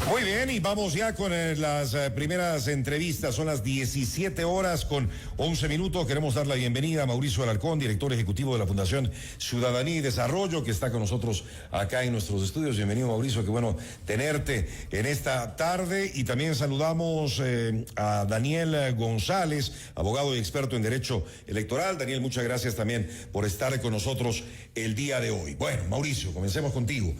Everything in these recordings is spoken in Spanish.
Muy bien, y vamos ya con las primeras entrevistas. Son las 17 horas con 11 minutos. Queremos dar la bienvenida a Mauricio Alarcón, director ejecutivo de la Fundación Ciudadanía y Desarrollo, que está con nosotros acá en nuestros estudios. Bienvenido, Mauricio, qué bueno tenerte en esta tarde. Y también saludamos a Daniel González, abogado y experto en Derecho Electoral. Daniel, muchas gracias también por estar con nosotros el día de hoy. Bueno, Mauricio, comencemos contigo.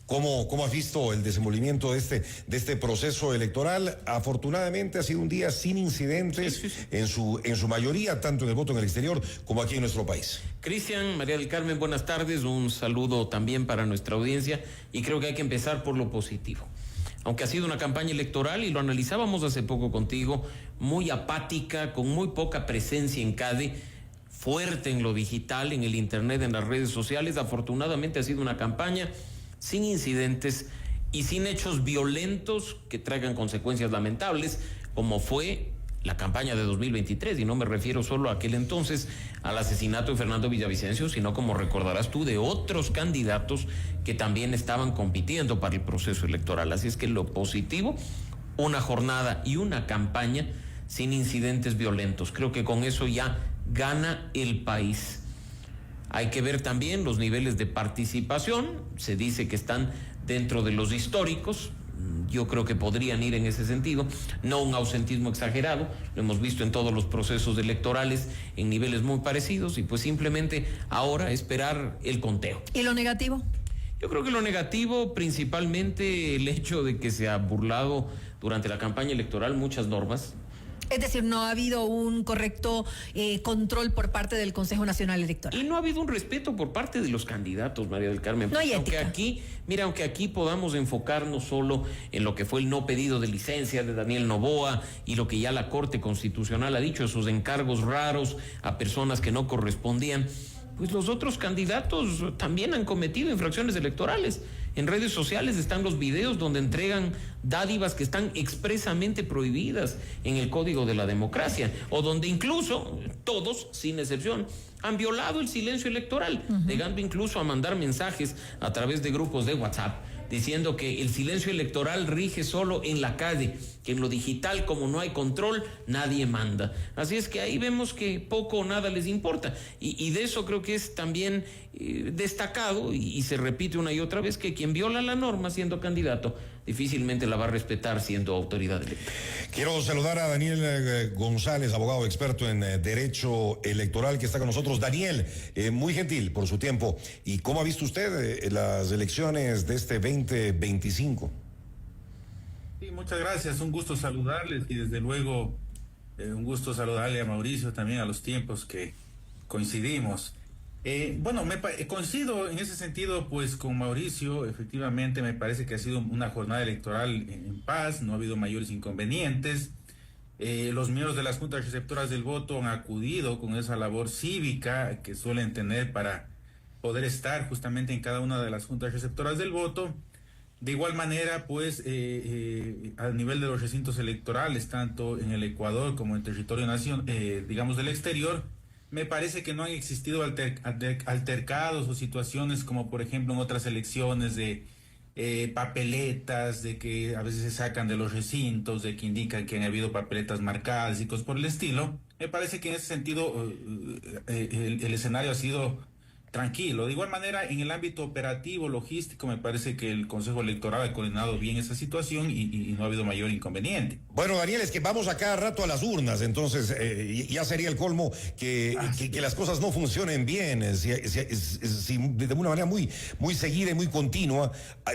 ¿Cómo has visto el desenvolvimiento de este proceso electoral? Afortunadamente ha sido un día sin incidentes, sí. en su mayoría, tanto en el voto en el exterior como aquí en nuestro país. Cristian, María del Carmen, buenas tardes, un saludo también para nuestra audiencia, y creo que hay que empezar por lo positivo. Aunque ha sido una campaña electoral, y lo analizábamos hace poco contigo, muy apática, con muy poca presencia en CADE, fuerte en lo digital, en el internet, en las redes sociales, afortunadamente ha sido una campaña sin incidentes y sin hechos violentos que traigan consecuencias lamentables, como fue la campaña de 2023, y no me refiero solo a aquel entonces al asesinato de Fernando Villavicencio, sino, como recordarás tú, de otros candidatos que también estaban compitiendo para el proceso electoral. Así es que lo positivo, una jornada y una campaña sin incidentes violentos. Creo que con eso ya gana el país. Hay que ver también los niveles de participación. Se dice que están dentro de los históricos. Yo creo que podrían ir en ese sentido. No un ausentismo exagerado. Lo hemos visto en todos los procesos electorales en niveles muy parecidos, y pues simplemente ahora esperar el conteo. ¿Y lo negativo? Yo creo que lo negativo, principalmente el hecho de que se ha burlado durante la campaña electoral muchas normas. Es decir, no ha habido un correcto control por parte del Consejo Nacional Electoral. Y no ha habido un respeto por parte de los candidatos, María del Carmen. No hay aunque ética. Aunque aquí podamos enfocarnos solo en lo que fue el no pedido de licencia de Daniel Noboa y lo que ya la Corte Constitucional ha dicho, esos encargos raros a personas que no correspondían, pues los otros candidatos también han cometido infracciones electorales. En redes sociales están los videos donde entregan dádivas que están expresamente prohibidas en el Código de la Democracia, o donde incluso todos, sin excepción, han violado el silencio electoral, llegando incluso a mandar mensajes a través de grupos de WhatsApp diciendo que el silencio electoral rige solo en la calle, que en lo digital, como no hay control, nadie manda. Así es que ahí vemos que poco o nada les importa, y de eso creo que es también destacado, y se repite una y otra vez, que quien viola la norma siendo candidato difícilmente la va a respetar siendo autoridad electoral. Quiero saludar a Daniel González, abogado experto en Derecho Electoral, que está con nosotros. Daniel, muy gentil por su tiempo. ¿Y cómo ha visto usted las elecciones de este 2025? Sí, muchas gracias, un gusto saludarles, y desde luego un gusto saludarle a Mauricio también, a los tiempos que coincidimos. Coincido en ese sentido pues con Mauricio. Efectivamente me parece que ha sido una jornada electoral en paz, no ha habido mayores inconvenientes. Los miembros de las juntas receptoras del voto han acudido con esa labor cívica que suelen tener para poder estar justamente en cada una de las juntas receptoras del voto. De igual manera, pues, a nivel de los recintos electorales, tanto en el Ecuador como en territorio del exterior, me parece que no han existido altercados o situaciones como, por ejemplo, en otras elecciones de papeletas, de que a veces se sacan de los recintos, de que indican que han habido papeletas marcadas y cosas por el estilo. Me parece que en ese sentido el escenario ha sido tranquilo. De igual manera, en el ámbito operativo, logístico, me parece que el Consejo Electoral ha coordinado bien esa situación y no ha habido mayor inconveniente. Bueno, Daniel, es que vamos a cada rato a las urnas, entonces ya sería el colmo que las cosas no funcionen bien. Si de una manera muy seguida y muy continua,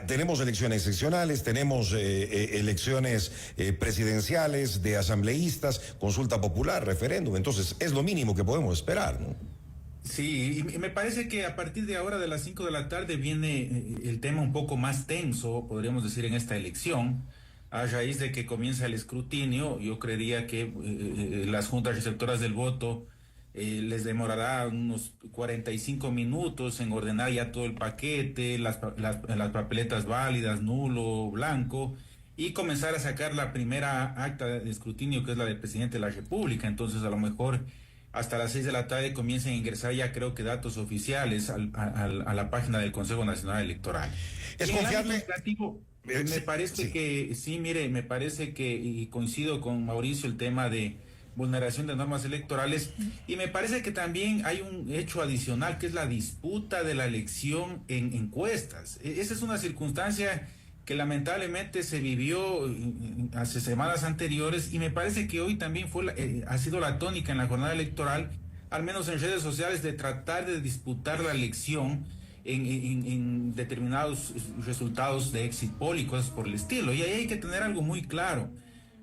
tenemos elecciones seccionales, tenemos elecciones presidenciales, de asambleístas, consulta popular, referéndum. Entonces, es lo mínimo que podemos esperar, ¿no? Sí, y me parece que a partir de ahora, de las 5 de la tarde, viene el tema un poco más tenso, podríamos decir, en esta elección. A raíz de que comienza el escrutinio, yo creería que las juntas receptoras del voto les demorará unos 45 minutos en ordenar ya todo el paquete, las papeletas válidas, nulo, blanco, y comenzar a sacar la primera acta de escrutinio, que es la del presidente de la República. Entonces, a lo mejor hasta las 6 de la tarde comiencen a ingresar ya creo que datos oficiales a la página del Consejo Nacional Electoral. ¿Es confiable? Me parece que, sí, mire, me parece que, y coincido con Mauricio, el tema de vulneración de normas electorales, y me parece que también hay un hecho adicional que es la disputa de la elección en encuestas. Esa es una circunstancia que lamentablemente se vivió hace semanas anteriores, y me parece que hoy también ha sido la tónica en la jornada electoral, al menos en redes sociales, de tratar de disputar la elección en determinados resultados de exit poll y cosas por el estilo. Y ahí hay que tener algo muy claro.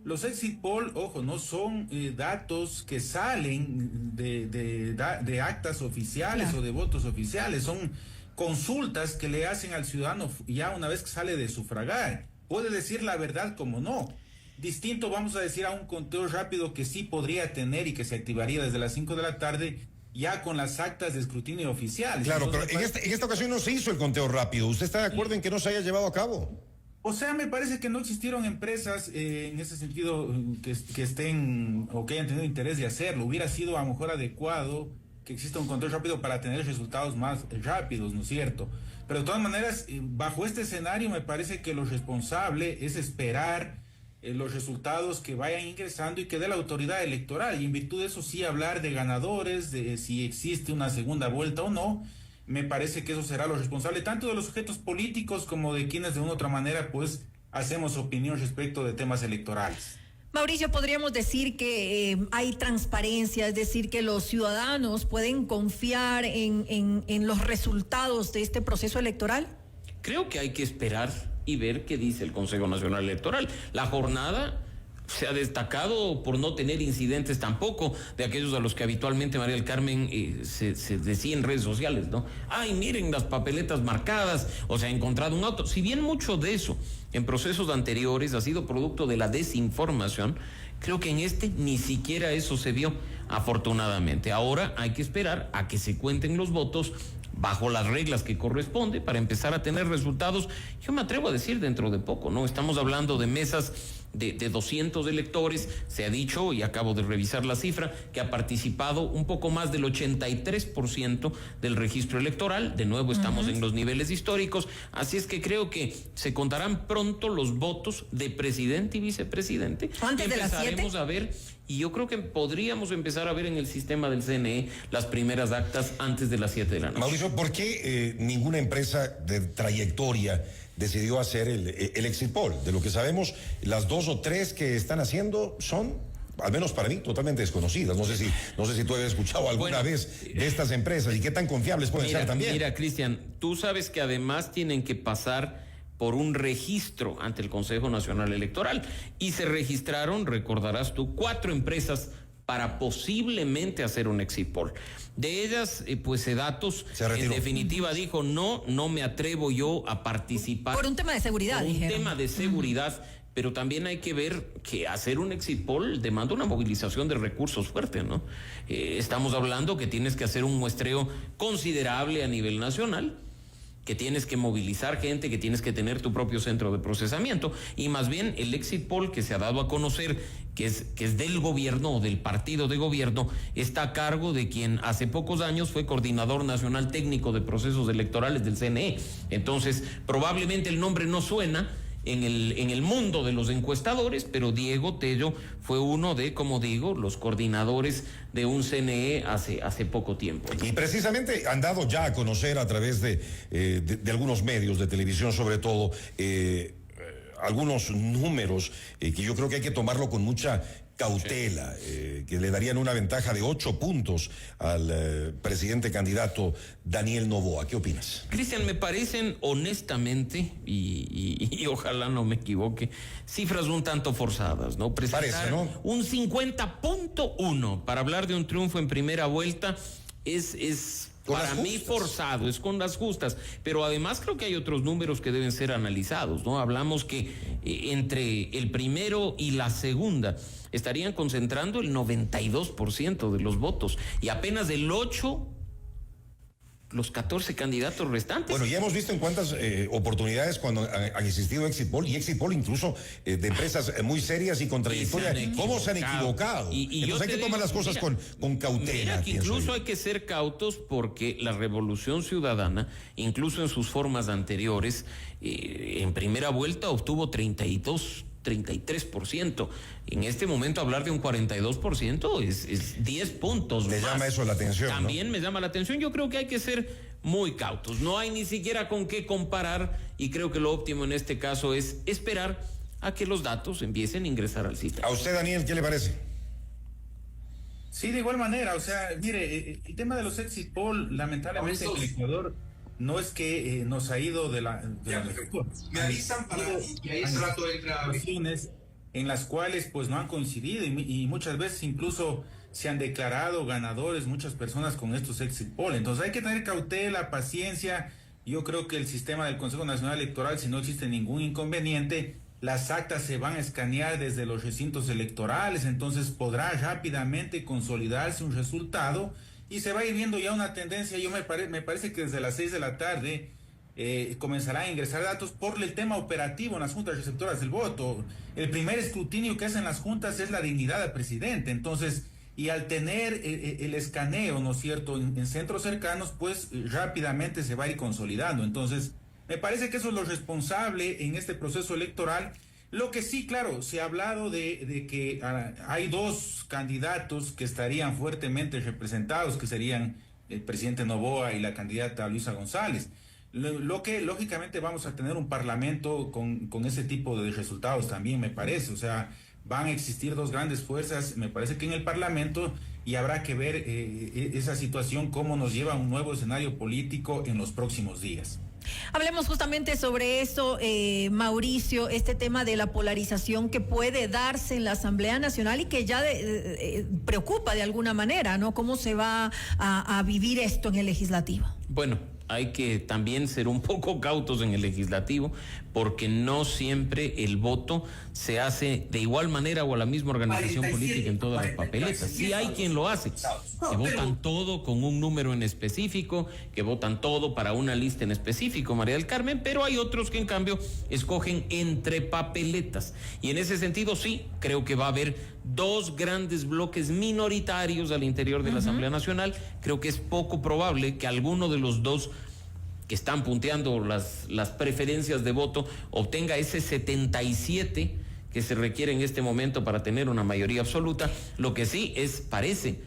Los exit poll, ojo, no son datos que salen de actas oficiales, claro, o de votos oficiales, son consultas que le hacen al ciudadano ya una vez que sale de sufragar. Puede decir la verdad como no. Distinto, vamos a decir, a un conteo rápido que sí podría tener y que se activaría desde las 5 de la tarde, ya con las actas de escrutinio oficiales. Claro, entonces, pero en esta ocasión no se hizo el conteo rápido. ¿Usted está de acuerdo en que no se haya llevado a cabo? O sea, me parece que no existieron empresas en ese sentido que estén o que hayan tenido interés de hacerlo. Hubiera sido a lo mejor adecuado que exista un control rápido para tener resultados más rápidos, ¿no es cierto? Pero de todas maneras, bajo este escenario me parece que lo responsable es esperar los resultados que vayan ingresando y que dé la autoridad electoral, y en virtud de eso sí hablar de ganadores, de si existe una segunda vuelta o no. Me parece que eso será lo responsable tanto de los sujetos políticos como de quienes de una u otra manera pues hacemos opinión respecto de temas electorales. Mauricio, podríamos decir que hay transparencia, es decir, que los ciudadanos pueden confiar en los resultados de este proceso electoral. Creo que hay que esperar y ver qué dice el Consejo Nacional Electoral. La jornada se ha destacado por no tener incidentes tampoco de aquellos a los que habitualmente María del Carmen se decía en redes sociales, ¿no? Ay, miren las papeletas marcadas, o se ha encontrado un auto. Si bien mucho de eso en procesos anteriores ha sido producto de la desinformación, creo que en este ni siquiera eso se vio, afortunadamente. Ahora hay que esperar a que se cuenten los votos bajo las reglas que corresponde para empezar a tener resultados. Yo me atrevo a decir dentro de poco, ¿no? Estamos hablando de mesas de 200 electores. Se ha dicho, y acabo de revisar la cifra, que ha participado un poco más del 83% del registro electoral. De nuevo estamos en los niveles históricos, así es que creo que se contarán pronto los votos de presidente y vicepresidente. Antes de las 7. Empezaremos a ver, y yo creo que podríamos empezar a ver en el sistema del CNE las primeras actas antes de las 7 de la noche. Mauricio, ¿por qué ninguna empresa de trayectoria decidió hacer el exit poll? De lo que sabemos, las 2 o 3 que están haciendo son, al menos para mí, totalmente desconocidas. No sé si tú habías escuchado alguna vez de estas empresas y qué tan confiables pueden ser también. Mira, Cristian, tú sabes que además tienen que pasar por un registro ante el Consejo Nacional Electoral, y se registraron, recordarás tú, 4 empresas para posiblemente hacer un exit poll. De ellas, pues Sedatos en definitiva dijo, no me atrevo yo a participar. Por un tema de seguridad, por un dijeron. tema de seguridad, pero también hay que ver que hacer un exit poll demanda una movilización de recursos fuerte, ¿no? Estamos hablando que tienes que hacer un muestreo considerable a nivel nacional, que tienes que movilizar gente, que tienes que tener tu propio centro de procesamiento, y más bien el exit poll que se ha dado a conocer, que es del gobierno o del partido de gobierno, está a cargo de quien hace pocos años fue coordinador nacional técnico de procesos electorales del CNE. Entonces, probablemente el nombre no suena en el mundo de los encuestadores, pero Diego Tello fue uno de, como digo, los coordinadores de un CNE hace poco tiempo, ¿no? Y precisamente han dado ya a conocer a través de algunos medios de televisión, sobre todo, algunos números que yo creo que hay que tomarlo con mucha cautela, que le darían una ventaja de 8 puntos al presidente candidato Daniel Noboa. ¿Qué opinas? Cristian, me parecen honestamente, y ojalá no me equivoque, cifras un tanto forzadas, ¿no? Presentar parece, ¿no? Un 50.1 para hablar de un triunfo en primera vuelta es para mí forzado, es con las justas, pero además creo que hay otros números que deben ser analizados, ¿no? Hablamos que entre el primero y la segunda estarían concentrando el 92% de los votos, y apenas el 8 los 14 candidatos restantes. Bueno, ya hemos visto en cuántas oportunidades cuando han existido Exit Poll, y Exit Poll incluso de empresas muy serias y contradictorias, cómo se han equivocado. Entonces hay que tomar las cosas con cautela. Mira que incluso hay que ser cautos porque la Revolución Ciudadana, incluso en sus formas anteriores, en primera vuelta obtuvo 33%. En este momento hablar de un 42% es 10 puntos. Me llama eso la atención. También me llama la atención. Yo creo que hay que ser muy cautos. No hay ni siquiera con qué comparar y creo que lo óptimo en este caso es esperar a que los datos empiecen a ingresar al sitio. ¿A usted, Daniel, qué le parece? Sí, de igual manera, o sea, mire, el tema de los exit poll, lamentablemente en el Ecuador no es que nos ha ido de la me avisan para y ahí ese rato entra en las cuales pues no han coincidido y muchas veces incluso se han declarado ganadores muchas personas con estos exit poll. Entonces hay que tener cautela, paciencia. Yo creo que el sistema del Consejo Nacional Electoral, si no existe ningún inconveniente, las actas se van a escanear desde los recintos electorales, entonces podrá rápidamente consolidarse un resultado y se va a ir viendo ya una tendencia. Me parece que desde las 6 de la tarde comenzará a ingresar datos por el tema operativo en las juntas receptoras del voto. El primer escrutinio que hacen las juntas es la dignidad del presidente, entonces, y al tener el escaneo, ¿no es cierto?, en centros cercanos, pues rápidamente se va a ir consolidando. Entonces, me parece que eso es lo responsable en este proceso electoral. Lo que sí, claro, se ha hablado de que hay dos candidatos que estarían fuertemente representados, que serían el presidente Noboa y la candidata Luisa González. Lo que lógicamente vamos a tener un parlamento con ese tipo de resultados también, me parece. O sea, van a existir dos grandes fuerzas, me parece que en el parlamento, y habrá que ver esa situación, cómo nos lleva a un nuevo escenario político en los próximos días. Hablemos justamente sobre eso, Mauricio, este tema de la polarización que puede darse en la Asamblea Nacional y que ya preocupa de alguna manera, ¿no? ¿Cómo se va a vivir esto en el legislativo? Bueno, hay que también ser un poco cautos en el legislativo, porque no siempre el voto se hace de igual manera o a la misma organización política en todas las papeletas. Sí hay quien lo hace, que votan todo con un número en específico, que votan todo para una lista en específico, María del Carmen, pero hay otros que en cambio escogen entre papeletas. Y en ese sentido sí, creo que va a haber dos grandes bloques minoritarios al interior de la Asamblea Nacional. Creo que es poco probable que alguno de los dos que están punteando las preferencias de voto obtenga ese 77 que se requiere en este momento para tener una mayoría absoluta. Lo que sí parece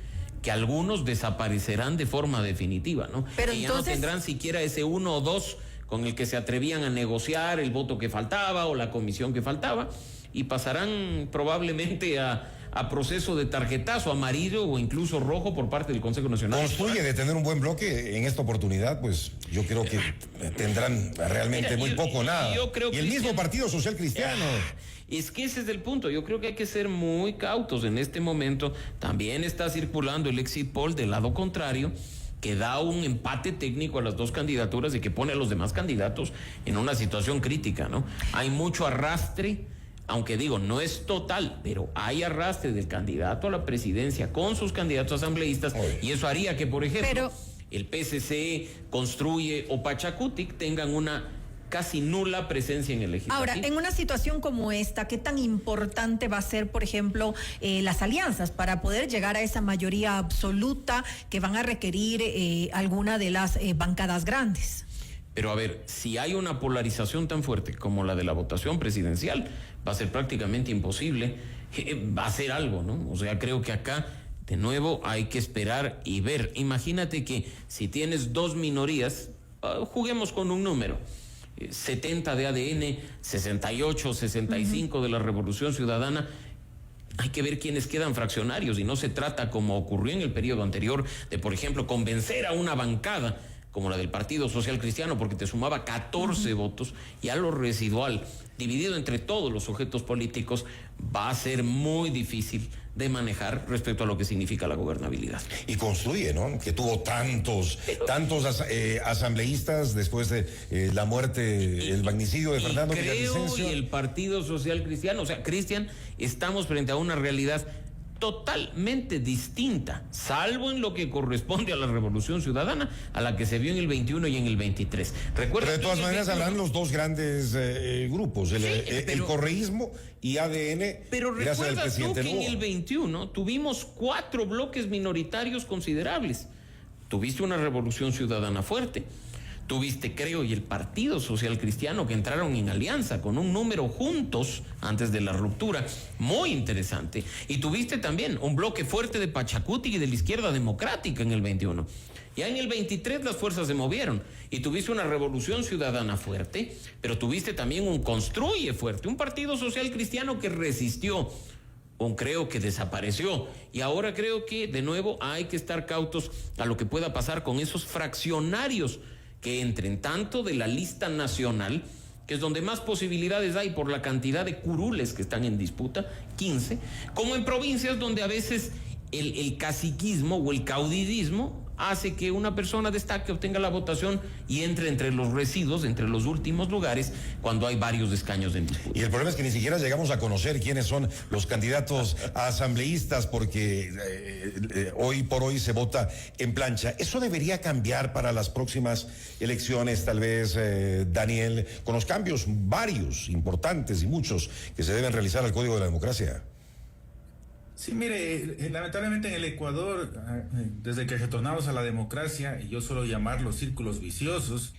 que algunos desaparecerán de forma definitiva, ¿no? Pero y entonces... ya no tendrán siquiera ese 1 o 2 con el que se atrevían a negociar el voto que faltaba o la comisión que faltaba, y pasarán probablemente a proceso de tarjetazo amarillo o incluso rojo por parte del Consejo Nacional. Construye de tener un buen bloque en esta oportunidad, pues yo creo que tendrán realmente muy poco o nada. Yo creo y el mismo Partido Social Cristiano. Es que ese es el punto. Yo creo que hay que ser muy cautos en este momento. También está circulando el exit poll del lado contrario, que da un empate técnico a las dos candidaturas y que pone a los demás candidatos en una situación crítica, ¿no? Hay mucho arrastre, aunque digo, no es total, pero hay arrastre del candidato a la presidencia con sus candidatos asambleístas, y eso haría que, por ejemplo, el PSC, Construye o Pachacutic tengan una casi nula presencia en el legislativo. Ahora, en una situación como esta, ¿qué tan importante va a ser, por ejemplo, las alianzas para poder llegar a esa mayoría absoluta que van a requerir alguna de las bancadas grandes? Pero a ver, si hay una polarización tan fuerte como la de la votación presidencial, va a ser prácticamente imposible hacer algo, ¿no? O sea, creo que acá, de nuevo, hay que esperar y ver. Imagínate que si tienes dos minorías, juguemos con un número, 70 de ADN, 68, 65 de la Revolución Ciudadana. Hay que ver quiénes quedan fraccionarios, y no se trata, como ocurrió en el periodo anterior, de, por ejemplo, convencer a una bancada como la del Partido Social Cristiano, porque te sumaba 14 votos, y a lo residual, dividido entre todos los sujetos políticos, va a ser muy difícil de manejar respecto a lo que significa la gobernabilidad. Y Construye, ¿no? Que tuvo tantos asambleístas después de la muerte, el magnicidio de Fernando Villavicencio. Y el Partido Social Cristiano, o sea, Cristian, estamos frente a una realidad totalmente distinta, salvo en lo que corresponde a la Revolución Ciudadana, a la que se vio en el 21 y en el 23. Recuerda, pero de todas maneras habrán los dos grandes grupos, el correísmo y ADN. Pero gracias al recuerdas tú presidente que en Noboa. el 21 tuvimos 4 bloques minoritarios considerables. Tuviste una Revolución Ciudadana fuerte. Tuviste, creo, y el Partido Social Cristiano, que entraron en alianza con un número juntos antes de la ruptura, muy interesante. Y tuviste también un bloque fuerte de Pachacuti y de la Izquierda Democrática en el 21. Ya en el 23 las fuerzas se movieron y tuviste una Revolución Ciudadana fuerte, pero tuviste también un Construye fuerte, un Partido Social Cristiano que resistió, creo que desapareció. Y ahora creo que de nuevo hay que estar cautos a lo que pueda pasar con esos fraccionarios que entren tanto de la lista nacional, que es donde más posibilidades hay por la cantidad de curules que están en disputa, 15, como en provincias donde a veces el caciquismo o el caudillismo hace que una persona destaque, obtenga la votación y entre entre los residuos, entre los últimos lugares, cuando hay varios escaños en disputa. Y el problema es que ni siquiera llegamos a conocer quiénes son los candidatos a asambleístas, porque hoy por hoy se vota en plancha. Eso debería cambiar para las próximas elecciones, tal vez, Daniel, con los cambios varios, importantes y muchos que se deben realizar al Código de la Democracia. Sí, mire, lamentablemente en el Ecuador, desde que retornamos a la democracia, y yo suelo llamarlos círculos viciosos,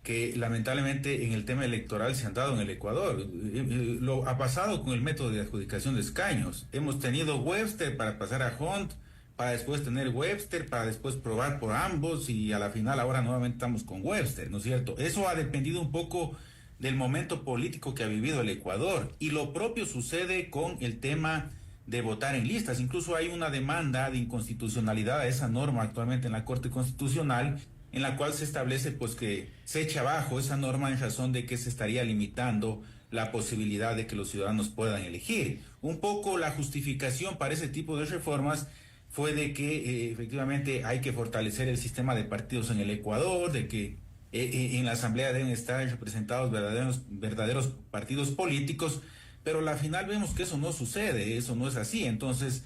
que lamentablemente en el tema electoral se han dado en el Ecuador. Lo ha pasado con el método de adjudicación de escaños. Hemos tenido Webster para pasar a Hunt, para después tener Webster, para después probar por ambos, y a la final ahora nuevamente estamos con Webster, ¿no es cierto? Eso ha dependido un poco del momento político que ha vivido el Ecuador, y lo propio sucede con el tema de votar en listas. Incluso hay una demanda de inconstitucionalidad a esa norma actualmente en la Corte Constitucional, en la cual se establece pues que se echa abajo esa norma en razón de que se estaría limitando la posibilidad de que los ciudadanos puedan elegir. Un poco la justificación para ese tipo de reformas fue de que efectivamente hay que fortalecer el sistema de partidos en el Ecuador, de que en la Asamblea deben estar representados verdaderos partidos políticos, pero al final vemos que eso no sucede, eso no es así. Entonces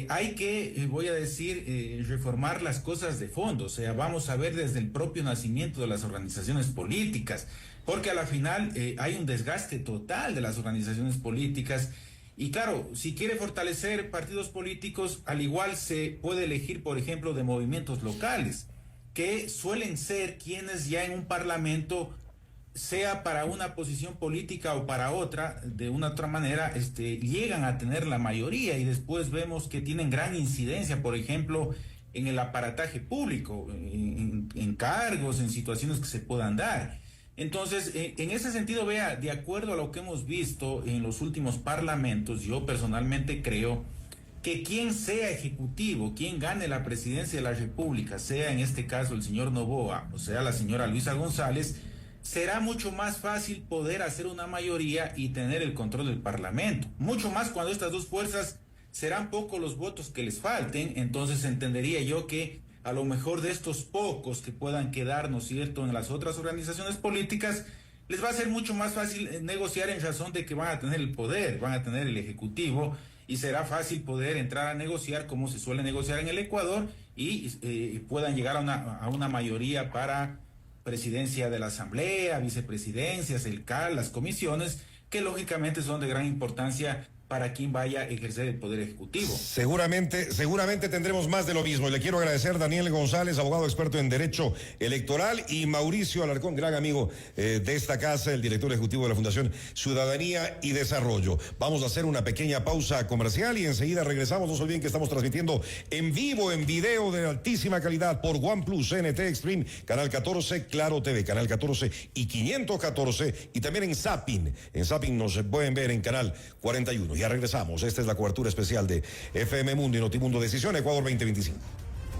hay que, voy a decir, reformar las cosas de fondo. O sea, vamos a ver desde el propio nacimiento de las organizaciones políticas, porque a la final hay un desgaste total de las organizaciones políticas. Y claro, si quiere fortalecer partidos políticos, al igual se puede elegir, por ejemplo, de movimientos locales, que suelen ser quienes ya en un parlamento, sea para una posición política o para otra, de una otra manera, llegan a tener la mayoría, y después vemos que tienen gran incidencia, por ejemplo, en el aparataje público, en cargos, en situaciones que se puedan dar. Entonces, en ese sentido, vea, de acuerdo a lo que hemos visto en los últimos parlamentos, yo personalmente creo que quien sea ejecutivo, quien gane la presidencia de la República, sea en este caso el señor Noboa o sea la señora Luisa González, será mucho más fácil poder hacer una mayoría y tener el control del Parlamento. Mucho más cuando estas dos fuerzas serán pocos los votos que les falten. Entonces entendería yo que a lo mejor de estos pocos que puedan quedar, ¿no es cierto?, en las otras organizaciones políticas, les va a ser mucho más fácil negociar en razón de que van a tener el poder, van a tener el Ejecutivo, y será fácil poder entrar a negociar como se suele negociar en el Ecuador, y puedan llegar a una mayoría para presidencia de la Asamblea, vicepresidencias, el CAL, las comisiones, que lógicamente son de gran importancia para quien vaya a ejercer el Poder Ejecutivo. Seguramente tendremos más de lo mismo. Y le quiero agradecer Daniel González, abogado experto en Derecho Electoral, y Mauricio Alarcón, gran amigo de esta casa, el director ejecutivo de la Fundación Ciudadanía y Desarrollo. Vamos a hacer una pequeña pausa comercial y enseguida regresamos. No se olviden que estamos transmitiendo en vivo, en video de altísima calidad por OnePlus, CNT Extreme, Canal 14, Claro TV, Canal 14 y 514, y también en Zapping. En Zapping nos pueden ver en Canal 41. Ya regresamos. Esta es la cobertura especial de FM Mundo y Notimundo Decisión Ecuador 2025.